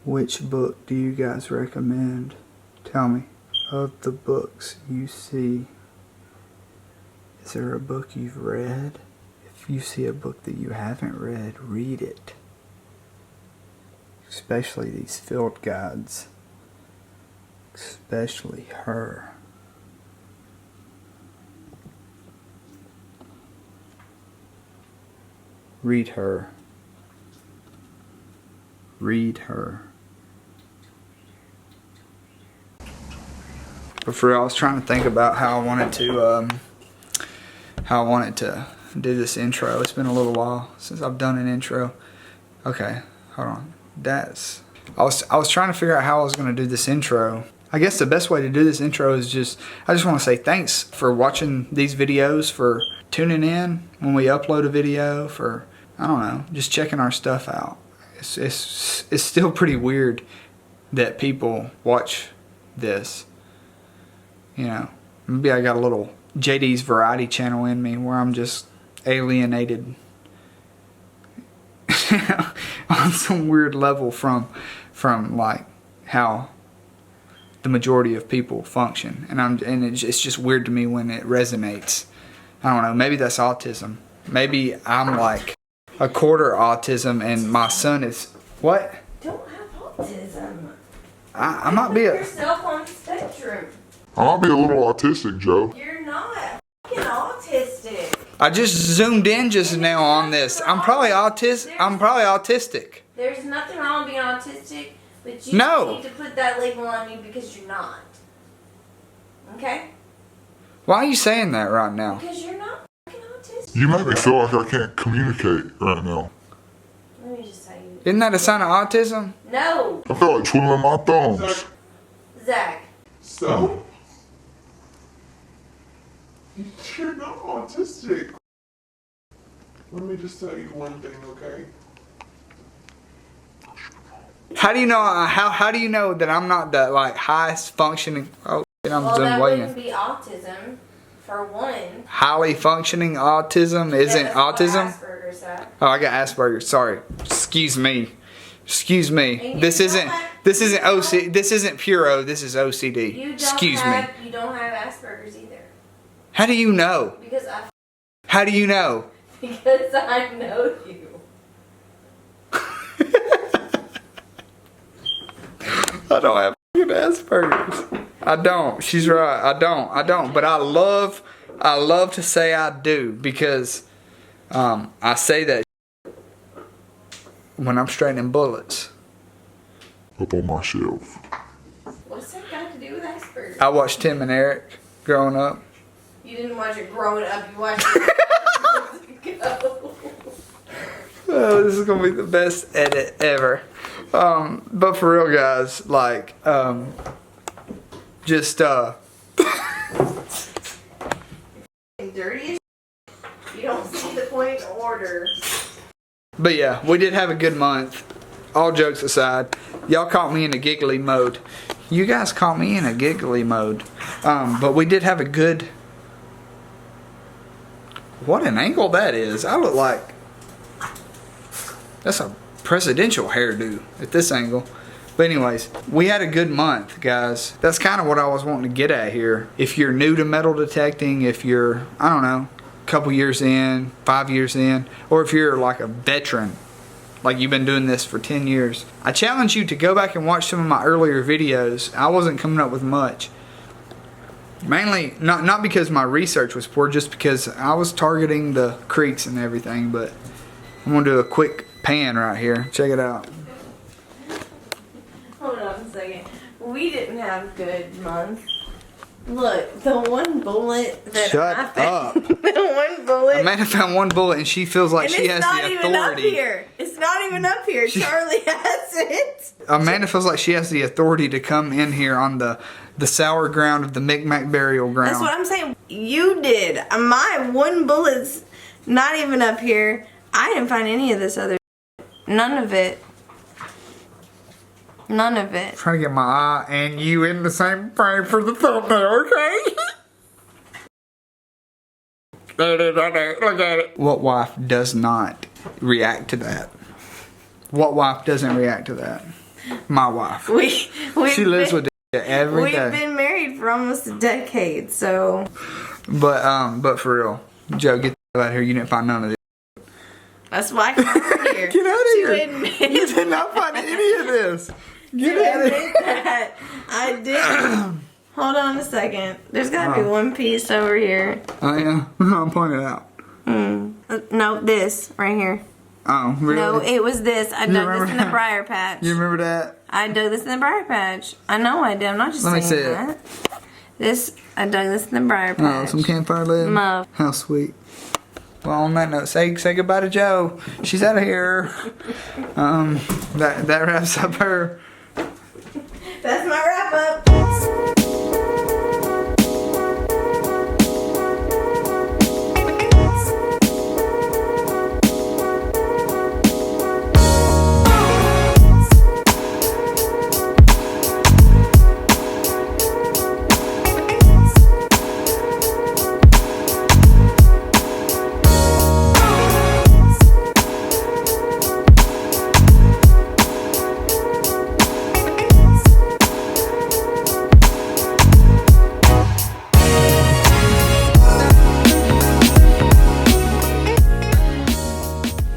Which book do you guys recommend? Tell me, of the books you see, is there a book you've read? If you see a book that you haven't read, read it. Especially these field guides. Especially her. Read her. Read her. But for real, I was trying to think about how I wanted to do this intro. It's been a little while since I've done an intro. Okay, hold on. I was trying to figure out how I was going to do this intro. I guess the best way to do this intro is I just want to say thanks for watching these videos, for tuning in when we upload a video, for, I don't know, just checking our stuff out. It's still pretty weird that people watch this. You know, maybe I got a little JD's variety channel in me where I'm just alienated on some weird level from like how the majority of people function, and it's just weird to me when it resonates. I don't know, maybe that's autism. Maybe I'm like a quarter autism and my son is what? Don't have autism. I might be a yourself on the spectrum. I might be a little autistic, Joe. You're not fucking autistic. I just zoomed in just now on this. I'm probably autistic. There's nothing wrong with being autistic, but you need to put that label on you because you're not. Okay? Why are you saying that right now? Because you're not fucking autistic. You make me feel like I can't communicate right now. Let me just tell you. Isn't that a sign of autism? No. I feel like twiddling my thumbs. Zach. So? You're not autistic. Let me just tell you one thing, okay? How do you know? How do you know that I'm not the like highest functioning? Oh, I'm Well, that waiting. wouldn't be autism, for one. Highly functioning autism isn't That's autism. what Asperger's at. Oh, I got Asperger's. Sorry. Excuse me. Excuse me. And This you isn't. don't- This isn't OC. This isn't pure O. This is OCD. You don't Excuse have, me. You don't have Asperger's either. How do you know? Because I. How do you know? Because I know you. I don't have Asperger's. I don't. She's right. I don't. But I love to say I do because I say that when I'm straightening bullets. Up on my shelf. What's that got to do with Asperger's? I watched Tim and Eric growing up. You didn't watch it growing up. You watched it go. Oh, this is gonna be the best edit ever. But for real, guys, like, just dirty as you don't see the point in order. But yeah, we did have a good month. All jokes aside, y'all caught me in a giggly mode. You guys caught me in a giggly mode. But we did have a good. What an angle that is! I look like that's a presidential hairdo at this angle. But anyways, we had a good month, guys. That's kind of what I was wanting to get at here. If you're new to metal detecting, if you're, I don't know, a couple years in, 5 years in, or if you're like a veteran, like you've been doing this for 10 years, I challenge you to go back and watch some of my earlier videos. I wasn't coming up with much. Mainly, not because my research was poor, just because I was targeting the creeks and everything, but I'm going to do a quick pan right here. Check it out. Hold on a second. We didn't have a good month. Look, the one bullet that Shut I found. up. The one bullet. Amanda found one bullet and she feels like and she has the it's not even up authority. here. It's not even up here. Charlie has it. Amanda feels like she has the authority to come in here on the sour ground of the Micmac burial ground. That's what I'm saying. You did. My one bullet's not even up here. I didn't find any of this other. None of it. None of it. Trying to get my eye and you in the same frame for the thumbnail, okay? Look at it. What wife does not react to that? What wife doesn't react to that? My wife. We've She lives with it every We've day. been married for almost a decade, so. But for real, Joe, get the hell out of here. You didn't find none of this. That's why I come over here. Get out of here. To admit You did not find any of this. Get out of here. that I did. Hold on a second. There's gotta be one piece over here. Oh yeah, I'm pointing it out. No, this right here. Oh, really? No, it was this. I dug remember this in the that? briar patch. You remember that? I dug this in the briar patch. I know I did. I'm not just Let me saying see it. that. This, I dug this in the briar Oh, patch. some campfire lid. Muff. How sweet. Well, on that note, say goodbye to Joe. She's out of here. That wraps up her. That's my wrap up.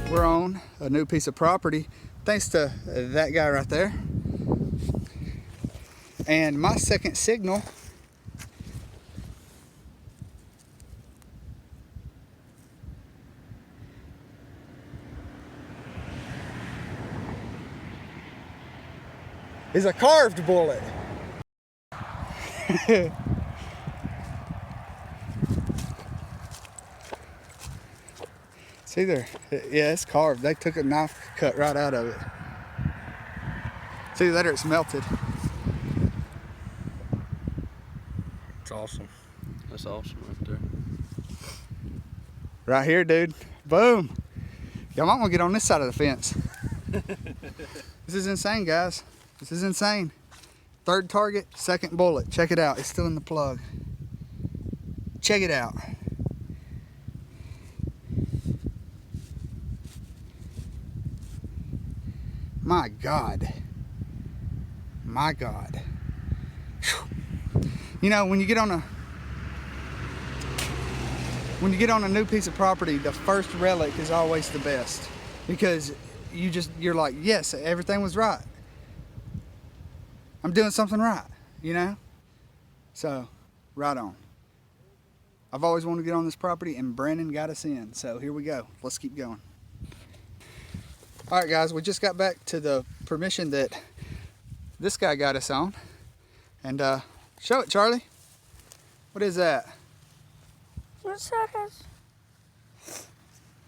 We're on a new piece of property thanks to that guy right there. And my second signal is a carved bullet. See there? Yeah, it's carved. They took a knife cut right out of it. See there, it's melted. It's awesome. That's awesome right there. Right here, dude. Boom. Y'all might want to get on this side of the fence. This is insane, guys. This is insane. Third target, second bullet. Check it out. It's still in the plug. Check it out. My God. My God. You know, when you get on a new piece of property, the first relic is always the best, because you're like, yes, everything was right. I'm doing something right, you know? So, right on. I've always wanted to get on this property, and Brandon got us in. So here we go. Let's keep going. All right, guys, we just got back to the permission that this guy got us on. And show it, Charlie. What is that? What's that?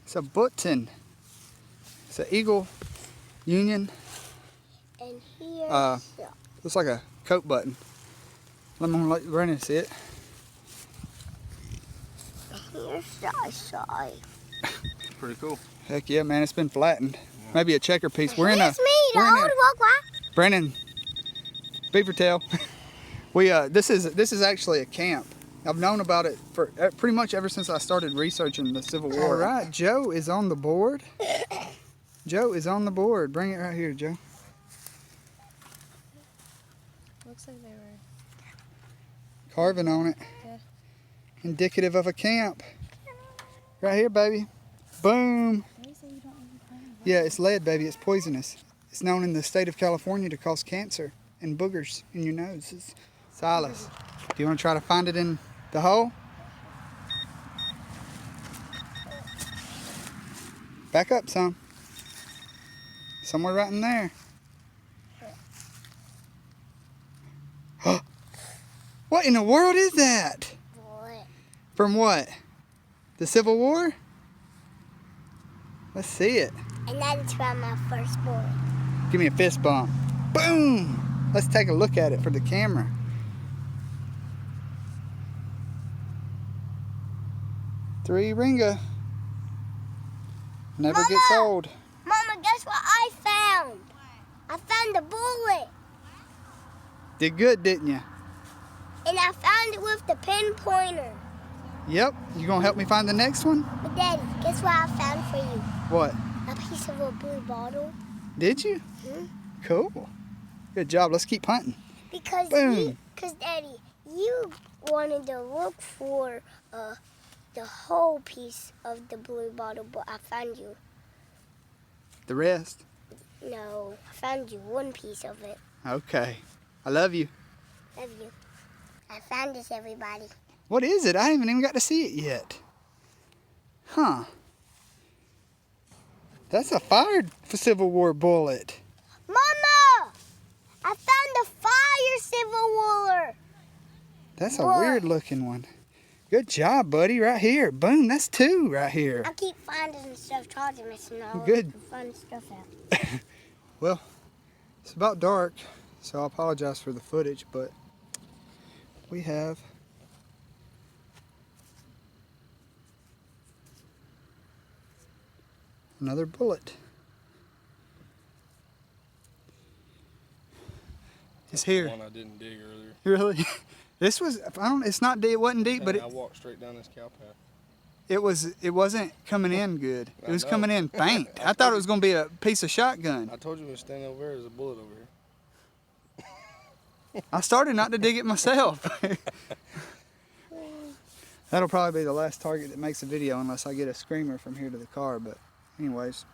It's a button. It's an Eagle Union. And here. Looks like a coat button. Let me let Brandon see it. Here's the side. Pretty cool. Heck yeah, man! It's been flattened. Maybe a checker piece. We're in a. It's me, the we're in a- old walk. Brandon, beaver tail. We this is actually a camp. I've known about it for pretty much ever since I started researching the Civil War. All right, Joe is on the board. Joe is on the board. Bring it right here, Joe. Looks like they were. Carving on it. Yeah. Indicative of a camp. Right here, baby. Boom. Yeah, it's lead, baby. It's poisonous. It's known in the state of California to cause cancer and boogers in your nose. Silas, do you want to try to find it in the hole? Back up some. Somewhere right in there. What in the world is that? Boy. From what? The Civil War? Let's see it. And that's from my first boy. Give me a fist bump. Boom! Let's take a look at it for the camera. Three Ringa. Never Mama! gets old. Mama, guess what I found? I found a bullet. Did good, didn't you? And I found it with the pinpointer. Yep. You gonna help me find the next one? But Daddy, guess what I found for you? What? A piece of a blue bottle. Did you? Hmm? Cool. Good job. Let's keep hunting. Because Boom. Daddy, you wanted to look for the whole piece of the blue bottle, but I found you. The rest? No, I found you one piece of it. Okay. I love you. Love you. I found this, everybody. What is it? I haven't even got to see it yet. Huh. That's a fired Civil War bullet. Mama! I found a fire Civil War. That's a weird looking one. Good job, buddy. Right here. Boom. That's 2 right here. I keep finding stuff, trying to miss all Good. fun stuff out. Well, it's about dark, so I apologize for the footage, but we have another bullet. It's here. One I didn't dig earlier. Really? This was, it's not deep, it wasn't deep, but I walked straight down this cow path. it wasn't coming in good. It was I know. coming in faint. I thought it was going to be a piece of shotgun. I told you when standing over there, there's a bullet over here. I started not to dig it myself. That'll probably be the last target that makes a video unless I get a screamer from here to the car. But anyways,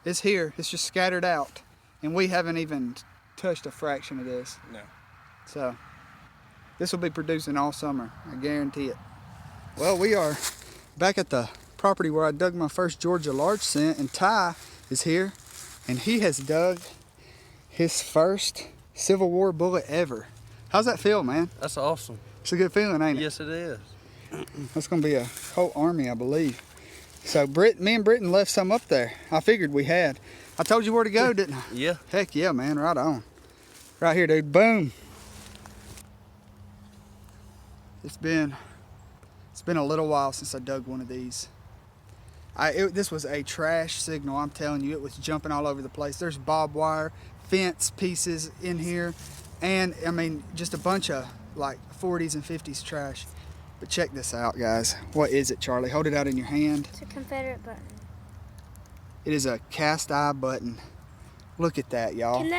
it's here. It's just scattered out. And we haven't even touched a fraction of this. No. So this will be producing all summer. I guarantee it. Well, we are back at the property where I dug my first Georgia large scent. And Ty is here. And he has dug his first Civil War bullet ever. How's that feel, man? That's awesome. It's a good feeling, ain't it? Yes, it is. That's gonna be a whole army, I believe. So me and Britton left some up there. I figured we had. I told you where to go, didn't I? Yeah. Heck yeah, man, right on. Right here, dude, boom. It's been a little while since I dug one of these. This was a trash signal, I'm telling you. It was jumping all over the place. There's barbed wire, fence pieces in here, and I mean, just a bunch of like 40s and 50s trash. But check this out, guys. What is it, Charlie? Hold it out in your hand. It's a Confederate button. It is a cast eye button. Look at that, y'all. Can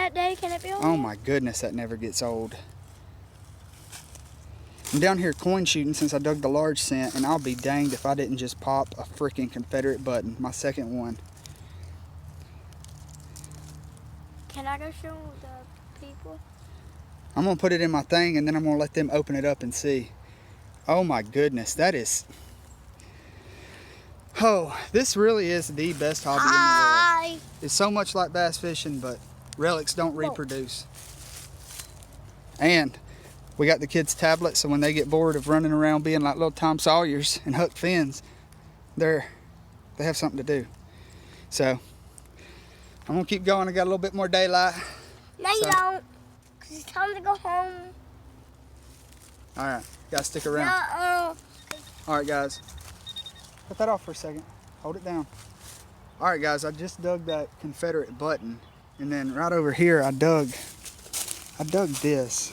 it be on? Oh my goodness, that never gets old. I'm down here coin shooting since I dug the large scent, and I'll be danged if I didn't just pop a freaking Confederate button, my second one. Can I go show the people? I'm gonna put it in my thing, and then I'm gonna let them open it up and see. Oh my goodness, that is... Oh, this really is the best hobby in the world. It's so much like bass fishing, but relics don't reproduce. And we got the kids' tablets, so when they get bored of running around being like little Tom Sawyers and Huck Finns, they have something to do. So I'm gonna keep going. I got a little bit more daylight. No, you don't. Cause it's time to go home. All right, gotta stick around. All right, guys. Put that off for a second. Hold it down. All right, guys, I just dug that Confederate button, and then right over here I dug this.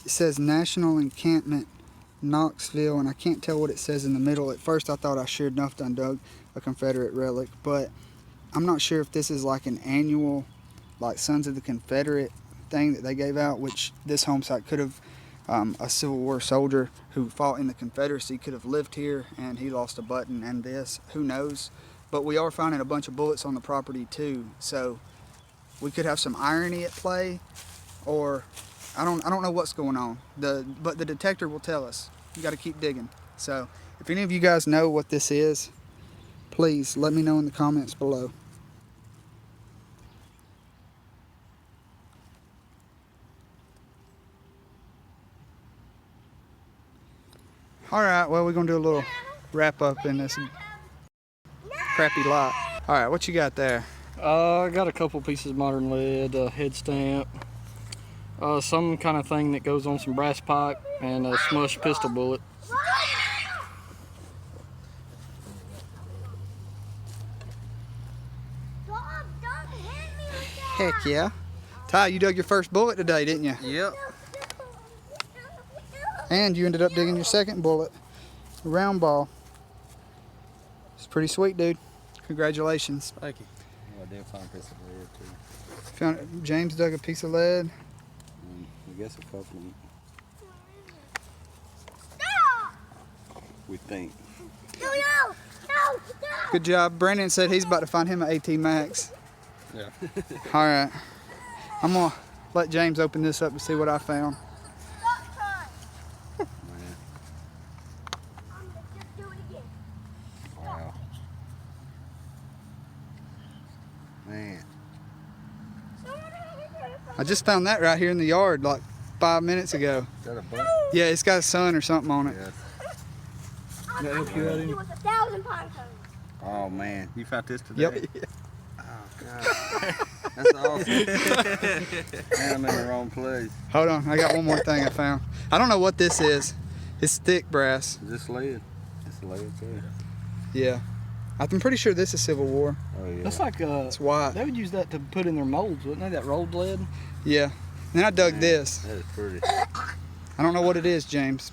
It says National Encampment Knoxville, and I can't tell what it says in the middle. At first I thought I sure enough done dug a Confederate relic, but I'm not sure if this is like an annual like Sons of the Confederate thing that they gave out, which this home site could have a Civil War soldier who fought in the Confederacy could have lived here, and he lost a button and this, who knows. But we are finding a bunch of bullets on the property too, so we could have some irony at play, or I don't know what's going on. But the detector will tell us. You got to keep digging. So if any of you guys know what this is, please let me know in the comments below. All right, well, we're gonna do a little wrap up in this crappy lot. All right, what you got there? I got a couple pieces of modern lead, a head stamp, some kind of thing that goes on some brass pipe, and a smushed pistol bullet. Heck yeah. Ty, you dug your first bullet today, didn't you? Yep. And you ended up digging your second bullet, a round ball. It's pretty sweet, dude. Congratulations. Thank you. I did find a piece of lead too. Found James dug a piece of lead. I guess a couple of them. Stop! We think. No, no, no, stop! Good job. Brandon said he's about to find him an AT Max. Yeah. All right. I'm gonna let James open this up to see what I found. Stop trying. Man. I'm gonna just do it again. Wow. Man. I just found that right here in the yard like 5 minutes ago. Is that a buck? Yeah, it's got a sun or something on it. Yes. I'm That help you out any? it was 1,000 pine cones. Oh man, you found this today? Yep. Oh god. That's awesome. Man, I'm in the wrong place. Hold on, I got one more thing I found. I don't know what this is. It's thick brass. Is this lead? It's lead too. Yeah. I'm pretty sure this is Civil War. Oh yeah. That's like It's white. they would use that to put in their molds, wouldn't they? That rolled lead. Yeah. Then I dug Man, this. That is pretty. I don't know what it is, James.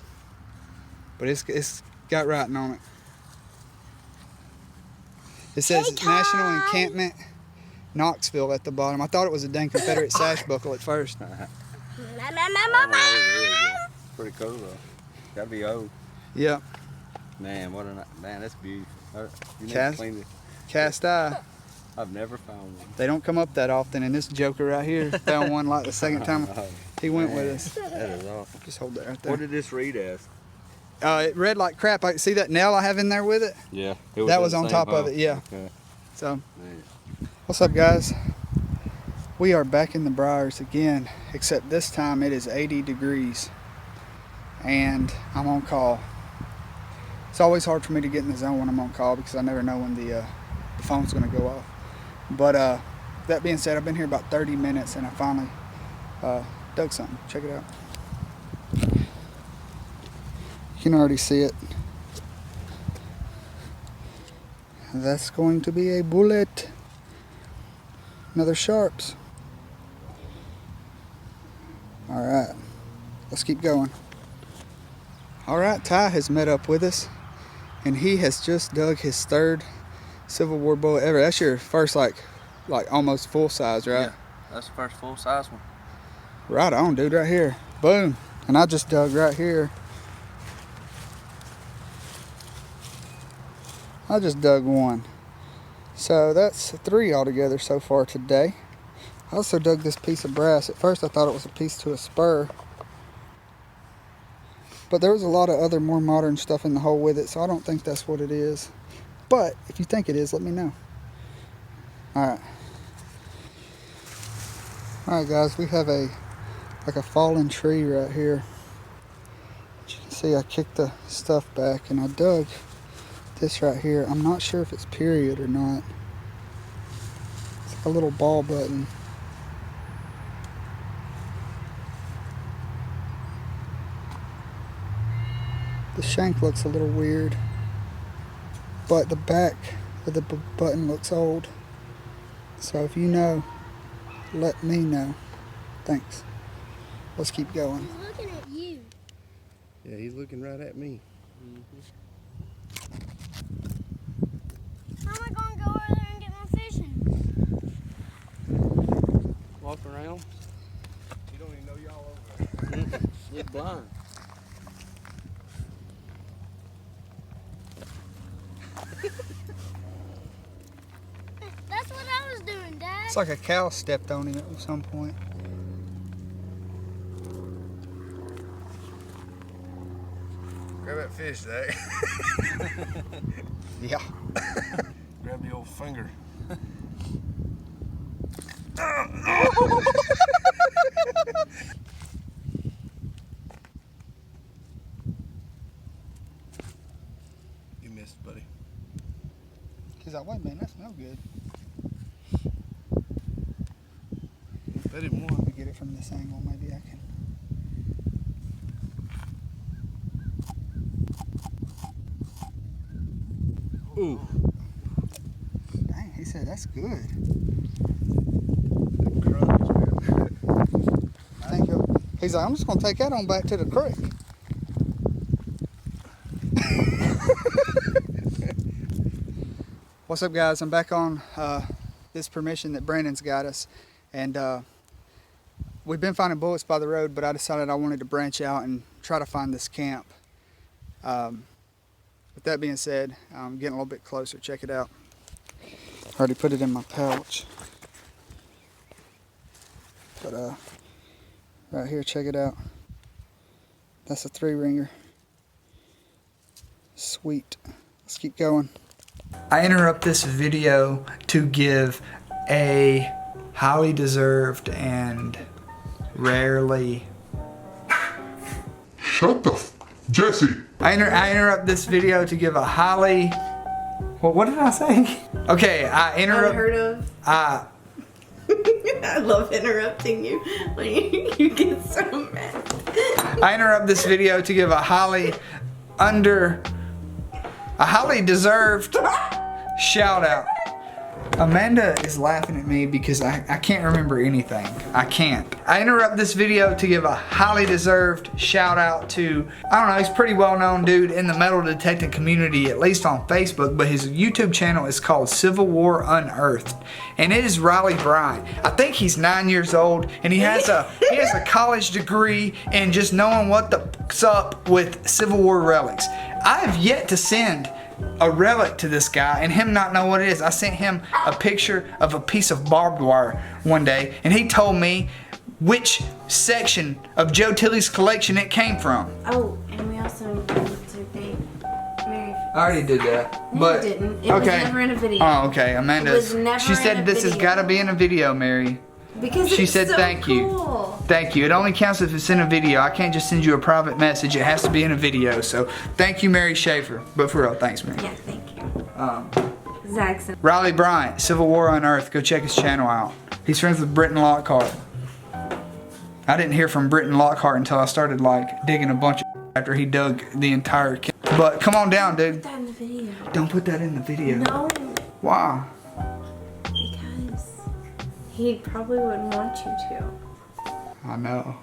But it's got writing on it. It says Hey, National Kai. Encampment Knoxville at the bottom. I thought it was a dang Confederate sash buckle at first. Pretty cool though. Gotta be old. Yeah. Man, man, that's beautiful. You need Cast- to clean it. Cast eye. I've never found one. They don't come up that often, and this joker right here found one like the second time he went with us. That is awesome. Just hold that right What there. did this read as? It read like crap. I see that nail I have in there with it. Yeah. That was on top of it, yeah. Okay. So, Man. what's up, guys? We are back in the briars again, except this time it is 80 degrees, and I'm on call. It's always hard for me to get in the zone when I'm on call because I never know when the phone's going to go off. But that being said, I've been here about 30 minutes, and I finally dug something. Check it out. You can already see it. That's going to be a bullet. Another sharps. Alright, let's keep going. Alright, Ty has met up with us, and he has just dug his third Civil War bullet ever. That's your first like almost full size, right? Yeah, that's the first full size one. Right on, dude, right here. Boom. And I just dug right here. I just dug one. So that's 3 altogether so far today. I also dug this piece of brass. At first I thought it was a piece to a spur. But there was a lot of other more modern stuff in the hole with it, so I don't think that's what it is. But if you think it is, let me know. Alright. Alright guys, we have like a fallen tree right here. As you can see, I kicked the stuff back and I dug this right here. I'm not sure if it's period or not. It's like a little ball button. The shank looks a little weird, but the back of the button looks old. So if you know, let me know. Thanks. Let's keep going. He's looking at you. Yeah, he's looking right at me. How am I going to go over there and get my fishing? Walk around. You don't even know y'all over there. You're blind. That's what I was doing, Dad. It's like a cow stepped on him at some point. Grab that fish, Zach. Yeah. Grab the old finger. You missed, buddy. He's like, wait a minute, that smells good. Bet him Let me get it from this angle, maybe I can. Ooh. Dang, he said that's good. Thank you. He's like, I'm just gonna take that on back to the creek. What's up, guys? I'm back on this permission that Brandon's got us, And we've been finding bullets by the road, but I decided I wanted to branch out and try to find this camp. With that being said, I'm getting a little bit closer. Check it out. Already put it in my pouch. But right here, check it out. That's a 3-ringer. Sweet. Let's keep going. I interrupt this video to give a highly deserved and rarely... Shut the Jesse! I interrupt this video to give a highly... What did I say? Okay, I interrupt... Unheard of. I love interrupting you when you get so mad. I interrupt this video to give a highly deserved shout out. Amanda is laughing at me because I can't remember anything. I can't. I interrupt this video to give a highly deserved shout out to, I don't know, he's a pretty well known dude in the metal detecting community, at least on Facebook, but his YouTube channel is called Civil War Unearthed. And it is Riley Bryant. I think he's 9 years old and he has a college degree in just knowing what the fuck's up with Civil War relics. I have yet to send a relic to this guy and him not know what it is. I sent him a picture of a piece of barbed wire one day and he told me which section of Joe Tilley's collection it came from. Oh, and we also what's her name? Mary. I already did that. No, but you didn't. It was never in a video. Oh, okay. Amanda. It was never She in said a this has video. got to be in a video, Mary. Because She it's said so thank you. cool. Thank you. It only counts if it's in a video. I can't just send you a private message. It has to be in a video. So thank you, Mary Schaefer. But for real, thanks, Mary. Yeah, thank you. Zaxxon. Riley Bryant, Civil War Unearthed. Go check his channel out. He's friends with Britton Lockhart. I didn't hear from Britton Lockhart until I started like digging a bunch of after he dug the entire camp. But come on down, dude. Put that in the video. Don't put that in the video. No, Why? because he probably wouldn't want you to. I know.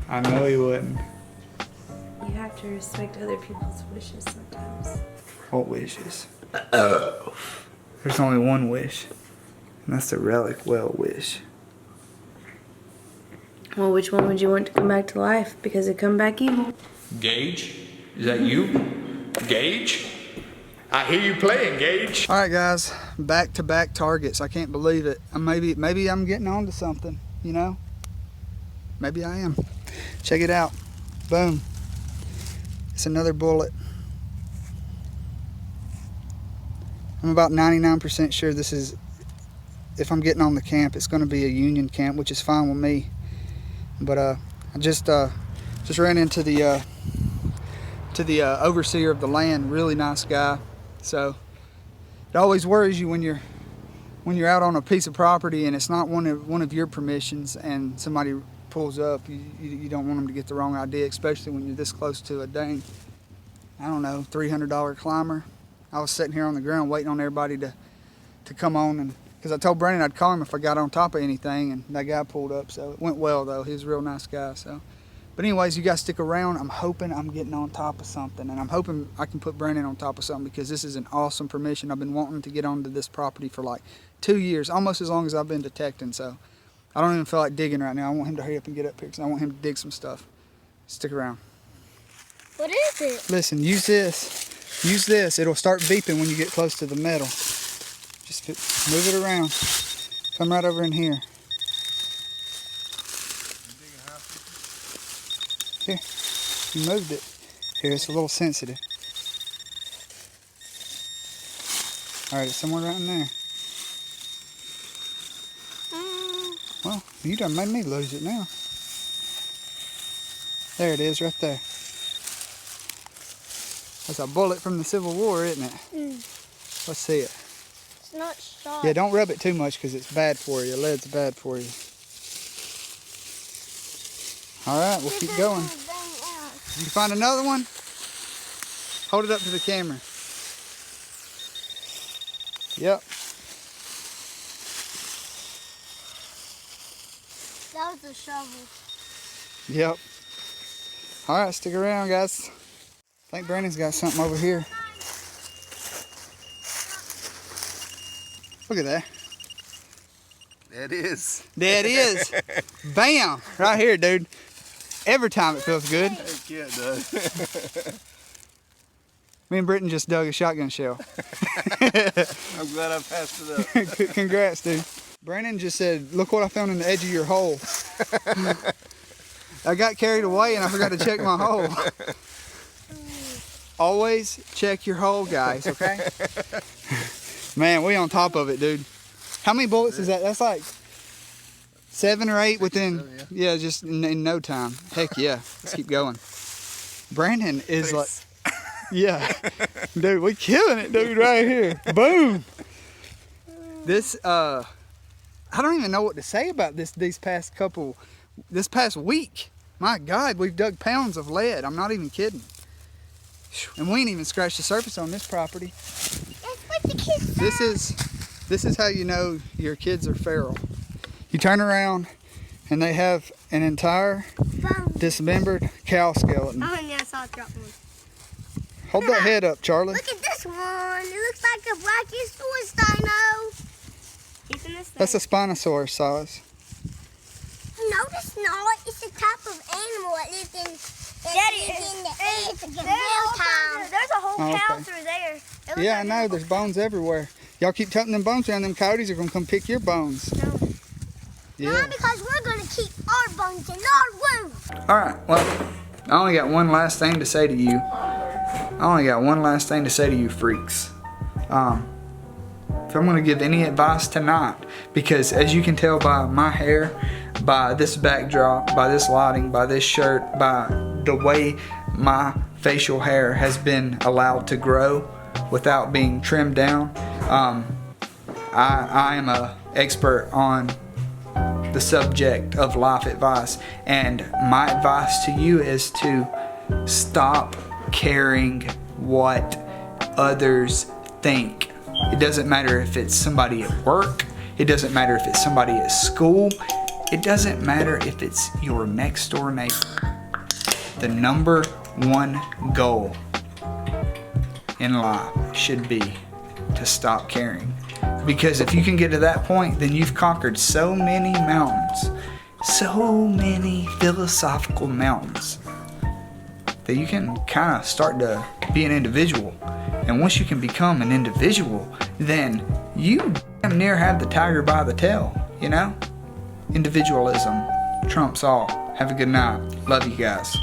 I know he wouldn't. You have to respect other people's wishes sometimes. What wishes? There's only one wish. And that's the relic well wish. Well, which one would you want to come back to life? Because it come back evil. Gage? Is that you? Gage? I hear you playing, Gage. Alright guys, back-to-back targets. I can't believe it. Maybe I'm getting on to something, you know? Maybe I am. Check it out. Boom. It's another bullet. I'm about 99% sure this is, if I'm getting on the camp, it's going to be a Union camp, which is fine with me. But I just ran into the overseer of the land, really nice guy. So it always worries you when you're out on a piece of property and it's not one of your permissions and somebody pulls up. You don't want them to get the wrong idea, especially when you're this close to a dang, I don't know, $300 climber. I was sitting here on the ground waiting on everybody to come on, and because I told Brandon I'd call him if I got on top of anything, and that guy pulled up. So it went well though. He was a real nice guy. So, but anyways, you guys stick around. I'm hoping I'm getting on top of something, and I'm hoping I can put Brandon on top of something because this is an awesome permission. I've been wanting to get onto this property for like 2 years, almost as long as I've been detecting. So I don't even feel like digging right now. I want him to hurry up and get up here because I want him to dig some stuff. Stick around. What is it? Listen, use this. Use this. It'll start beeping when you get close to the metal. Just move it around. Come right over in here. Here. You moved it. Here, it's a little sensitive. Alright, it's somewhere right in there. Well, you done made me lose it now. There it is, right there. That's a bullet from the Civil War, isn't it? Let's see it. It's not sharp. Yeah, don't rub it too much because it's bad for you. Lead's bad for you. Alright, we'll keep going. Did you find another one? Hold it up to the camera. Yep. That was a shovel. Yep. Alright, stick around, guys. I think Brandon's got something over here. Look at that. It is. There it is. Bam! Right here, dude. Every time it feels good. Heck yeah, it does. Me and Britton just dug a shotgun shell. I'm glad I passed it up. Congrats, dude. Brandon just said, look what I found in the edge of your hole. I got carried away and I forgot to check my hole. Always check your hole, guys, okay? Man, we on top of it, dude. How many bullets is that? That's like 7 or 8 within, so, yeah, just in no time. Heck yeah, let's keep going. Brandon is like, yeah, dude, we killing it, dude, right here. Boom. This, I don't even know what to say about this past week. My God, we've dug pounds of lead. I'm not even kidding. And we ain't even scratched the surface on this property. That's what the kids This is how you know your kids are feral. You turn around and they have an entire dismembered cow skeleton. Oh, yeah, I saw it drop one. Hold that head up, Charlie. Look at this one. It looks like a brachiosaurus dino. Isn't this That's a Spinosaurus size. No, it's not. It's a type of animal that lives in the air. It's a real time. There's a whole Oh, cow okay. through there. Yeah, I know. There's bones everywhere. Y'all keep tucking them bones around. Them coyotes are going to come pick your bones. No. Yeah. Not because we're going to keep our bones in our room. All right. Well, I only got one last thing to say to you. Freaks. If I'm going to give any advice tonight, because as you can tell by my hair, by this backdrop, by this lighting, by this shirt, by the way my facial hair has been allowed to grow without being trimmed down, I am an expert on the subject of life advice, and my advice to you is to stop caring what others think. It doesn't matter if it's somebody at work, it doesn't matter if it's somebody at school, it doesn't matter if it's your next door neighbor. The number one goal in life should be to stop caring. Because if you can get to that point, then you've conquered so many mountains, so many philosophical mountains, that you can kind of start to be an individual. And once you can become an individual, then you damn near have the tiger by the tail, you know? Individualism trumps all. Have a good night. Love you guys.